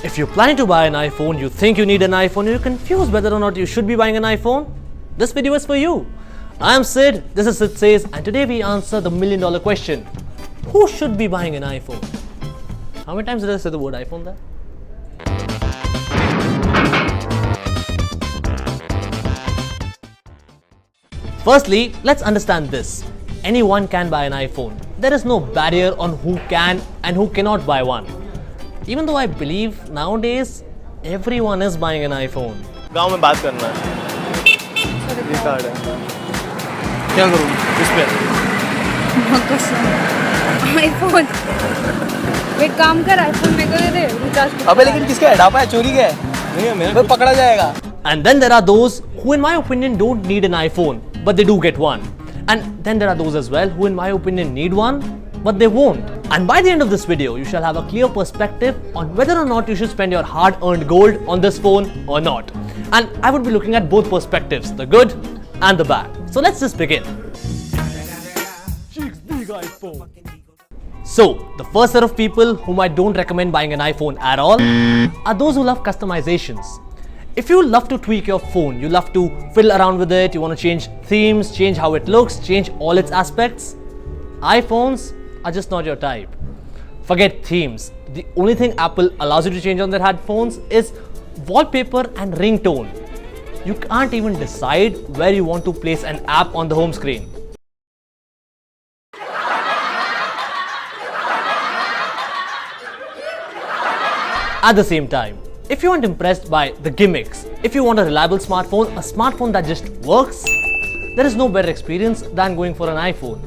If you're planning to buy an iPhone, you think you need an iPhone, you're confused whether or not you should be buying an iPhone, this video is for you. I'm Sid, this is Sid Says, and today we answer the million-dollar question. Who should be buying an iPhone? How many times did I say the word iPhone there? Firstly, let's understand this. Anyone can buy an iPhone. There is no barrier on who can and who cannot buy one. Even though I believe nowadays everyone is buying an iPhone. गांव में बात करना है। ये card है। क्या करूँ? इस पे। iPhone। एक काम कर iPhone मेरे को दे दे रिचार्ज। अबे लेकिन किसका है? डापा है, चोरी का है? नहीं है मेरा। पकड़ा जाएगा। And then there are those who in my opinion don't need an iPhone, but they do get one. And then there are those as well who in my opinion need one, but they won't. And by the end of this video, you shall have a clear perspective on whether or not you should spend your hard-earned gold on this phone or not. And I would be looking at both perspectives, the good and the bad. So let's just begin. Big iPhone. So, the first set of people whom I don't recommend buying an iPhone at all are those who love customizations. If you love to tweak your phone, you love to fiddle around with it, you want to change themes, change how it looks, change all its aspects, iPhones are just not your type. Forget themes. The only thing Apple allows you to change on their headphones is wallpaper and ringtone. You can't even decide where you want to place an app on the home screen. At the same time, if you aren't impressed by the gimmicks, if you want a reliable smartphone, a smartphone that just works, there is no better experience than going for an iPhone.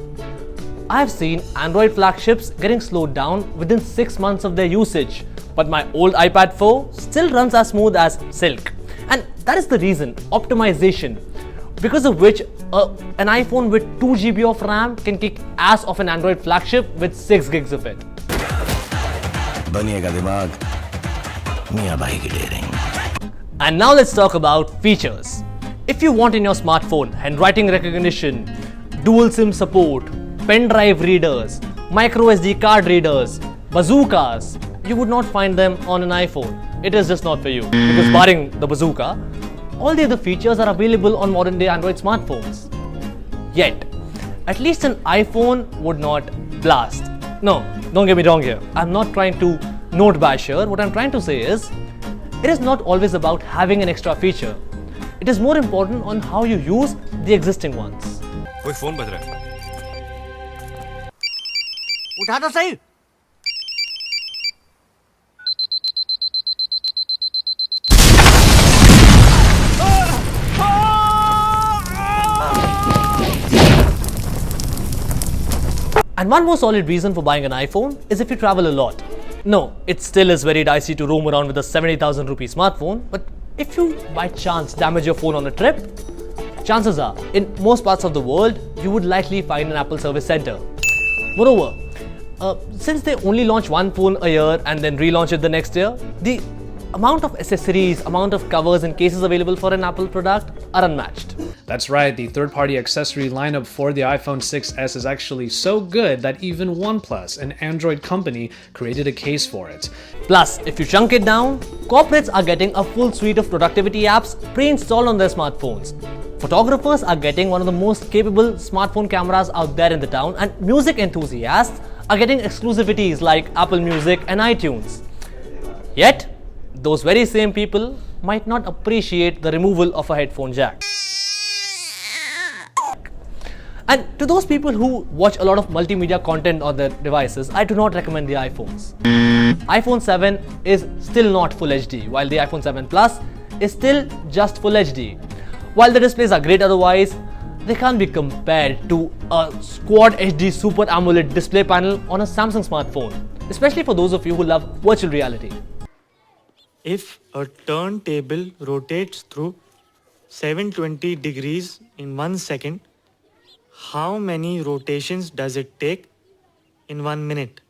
I have seen Android flagships getting slowed down within 6 months of their usage, but my old iPad 4 still runs as smooth as silk. And that is the reason, optimization, because of which an iPhone with 2 GB of RAM can kick ass of an Android flagship with 6 gigs of it. And now let's talk about features. If you want in your smartphone handwriting recognition, dual SIM support, pen drive readers, micro SD card readers, bazookas, you would not find them on an iPhone. It is just not for you, because barring the bazooka, all the other features are available on modern day Android smartphones. Yet, at least an iPhone would not blast. No, don't get me wrong here. I'm not trying to note bash here. What I'm trying to say is, it is not always about having an extra feature. It is more important on how you use the existing ones. कोई phone बज रहा है। उठा तो सही। And one more solid reason for buying an iPhone is if you travel a lot. No, it still is very dicey to roam around with a 70,000 rupee smartphone, but if you by chance damage your phone on a trip, chances are, in most parts of the world, you would likely find an Apple service center. Moreover, since they only launch one phone a year and then relaunch it the next year, the amount of accessories, amount of covers and cases available for an Apple product are unmatched. That's right, the third-party accessory lineup for the iPhone 6s is actually so good that even OnePlus, an Android company, created a case for it. Plus, if you chunk it down, corporates are getting a full suite of productivity apps pre-installed on their smartphones. Photographers are getting one of the most capable smartphone cameras out there in the town, and music enthusiasts are getting exclusivities like Apple Music and iTunes. Yet, those very same people might not appreciate the removal of a headphone jack. And to those people who watch a lot of multimedia content on their devices, I do not recommend the iPhones. iPhone 7 is still not Full HD, while the iPhone 7 Plus is still just Full HD. While the displays are great otherwise, they can't be compared to a Quad HD Super AMOLED display panel on a Samsung smartphone, especially for those of you who love virtual reality. If a turntable rotates through 720 degrees in 1 second, how many rotations does it take in 1 minute?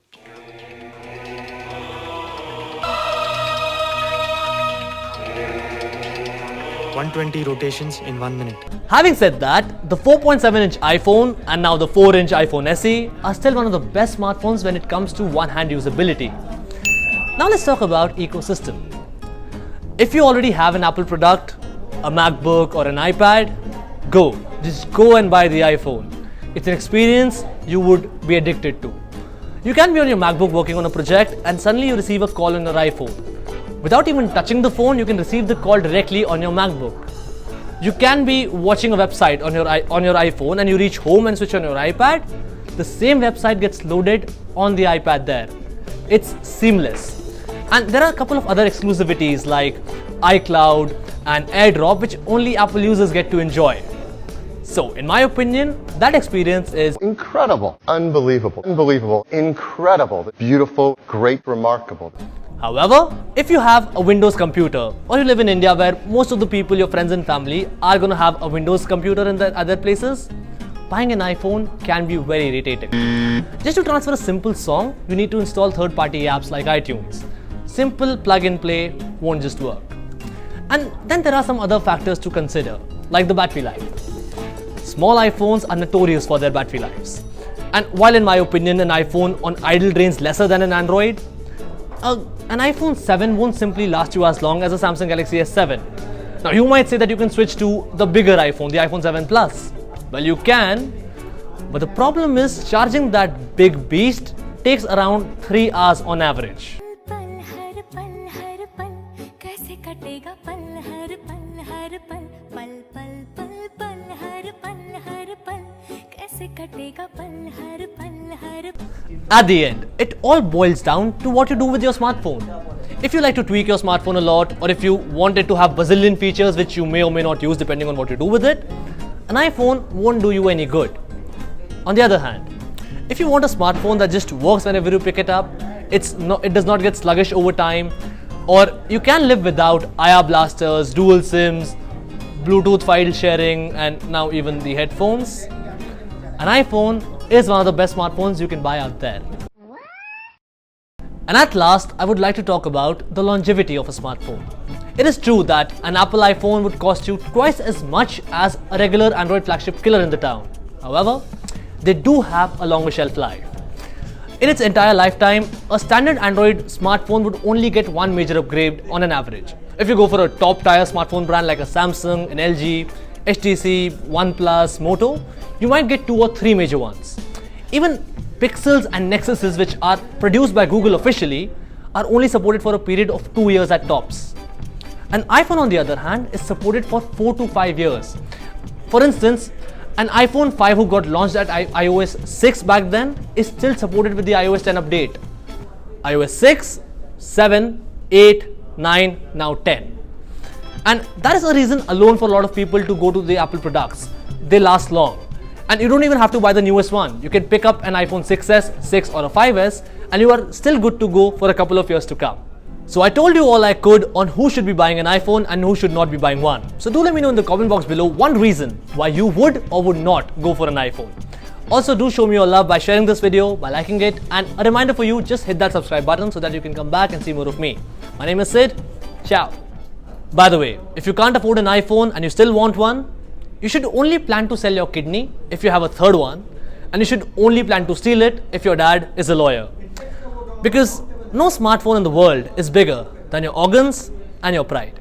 (120 rotations in 1 minute). Having said that, the 4.7-inch iPhone and now the 4-inch iPhone SE are still one of the best smartphones when it comes to one-hand usability. Now let's talk about ecosystem. If you already have an Apple product, a MacBook or an iPad, just go and buy the iPhone. It's an experience you would be addicted to. You can be on your MacBook working on a project and suddenly you receive a call on your iPhone. Without even touching the phone, you can receive the call directly on your MacBook. You can be watching a website on your iPhone and you reach home and switch on your iPad. The same website gets loaded on the iPad there. It's seamless. And there are a couple of other exclusivities like iCloud and AirDrop which only Apple users get to enjoy. So, in my opinion, that experience is incredible, unbelievable, incredible, beautiful, great, remarkable. However, if you have a Windows computer or you live in India where most of the people, your friends and family are going to have a Windows computer in the other places, buying an iPhone can be very irritating. Just to transfer a simple song, you need to install third-party apps like iTunes. Simple plug and play won't just work. And then there are some other factors to consider, like the battery life. Small iPhones are notorious for their battery lives. And while in my opinion an iPhone on idle drains lesser than an Android, an iPhone 7 won't simply last you as long as a Samsung Galaxy S7. Now you might say that you can switch to the bigger iPhone, the iPhone 7 Plus. Well, you can, but the problem is charging that big beast takes around 3 hours on average. At the end, it all boils down to what you do with your smartphone. If you like to tweak your smartphone a lot, or if you want it to have bazillion features which you may or may not use depending on what you do with it, an iPhone won't do you any good. On the other hand, if you want a smartphone that just works whenever you pick it up, it does not get sluggish over time, or you can live without IR blasters, dual SIMs, Bluetooth file sharing, and now even the headphones, an iPhone is one of the best smartphones you can buy out there. And at last, I would like to talk about the longevity of a smartphone. It is true that an Apple iPhone would cost you twice as much as a regular Android flagship killer in the town. However, they do have a longer shelf life. In its entire lifetime, a standard Android smartphone would only get one major upgrade on an average. If you go for a top-tier smartphone brand like a Samsung, an LG, HTC, OnePlus, Moto, you might get 2 or 3 major ones. Even Pixels and Nexuses, which are produced by Google officially, are only supported for a period of 2 years at tops. An iPhone, on the other hand, is supported for 4 to 5 years. For instance, an iPhone 5 who got launched at iOS 6 back then is still supported with the iOS 10 update. iOS 6, 7, 8, 9, now 10. And that is a reason alone for a lot of people to go to the Apple products. They last long. And you don't even have to buy the newest one. You can pick up an iPhone 6s, 6 or a 5s and you are still good to go for a couple of years to come. So I told you all I could on who should be buying an iPhone and who should not be buying one. So do let me know in the comment box below one reason why you would or would not go for an iPhone. Also do show me your love by sharing this video, by liking it, and a reminder for you, just hit that subscribe button so that you can come back and see more of me. My name is Sid. Ciao. By the way, if you can't afford an iPhone and you still want one, you should only plan to sell your kidney if you have a third one, and you should only plan to steal it if your dad is a lawyer. Because no smartphone in the world is bigger than your organs and your pride.